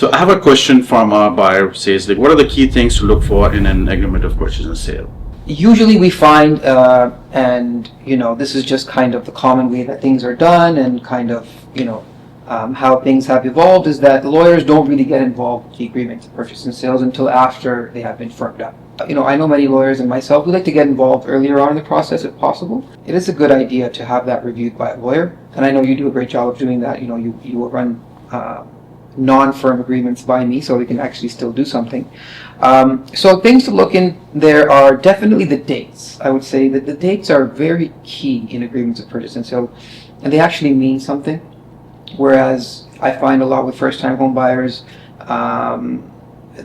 So I have a question from a buyer who says, like, what are the key things to look for in an agreement of purchase and sale? Usually we find, and this is just kind of the common way that things are done, and kind of how things have evolved, is that lawyers don't really get involved with the agreements of purchase and sales until after they have been firmed up. I know many lawyers and myself, we like to get involved earlier on in the process if possible. It is a good idea to have that reviewed by a lawyer, and I know you do a great job of doing that. You will run non-firm agreements by me, so we can actually still do something. So things to look in there are definitely the dates. I would say that the dates are very key in agreements of purchase and sale, and they actually mean something. Whereas I find a lot with first-time home buyers,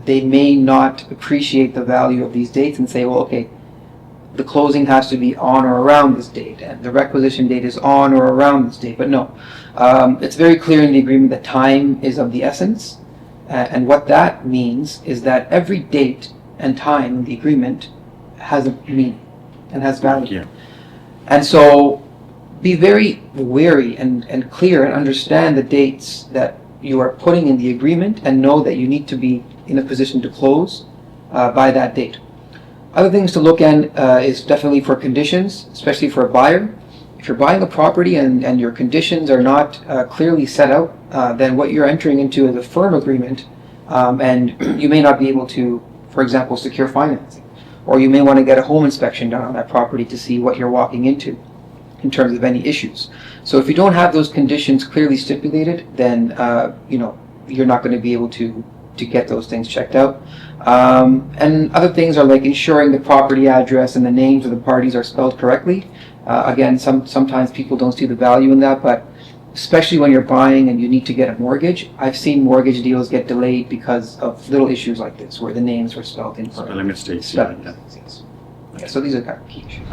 they may not appreciate the value of these dates and say, well, okay, the closing has to be on or around this date, and the requisition date is on or around this date. But no, it's very clear in the agreement that time is of the essence, and what that means is that every date and time in the agreement has a meaning and has value. Yeah. And so be very wary and clear and understand the dates that you are putting in the agreement, and know that you need to be in a position to close by that date. Other things to look at is definitely for conditions, especially for a buyer. If you're buying a property and your conditions are not clearly set out, then what you're entering into is a firm agreement, and you may not be able to, for example, secure financing. Or you may want to get a home inspection done on that property to see what you're walking into in terms of any issues. So if you don't have those conditions clearly stipulated, then you're not going to be able to get those things checked out. And other things are like ensuring the property address and the names of the parties are spelled correctly. Again, sometimes people don't see the value in that, but especially when you're buying and you need to get a mortgage, I've seen mortgage deals get delayed because of little issues like this, where the names were spelled incorrectly. Spelling mistakes. Spelling mistakes, yes. Yeah, so these are kind of key issues.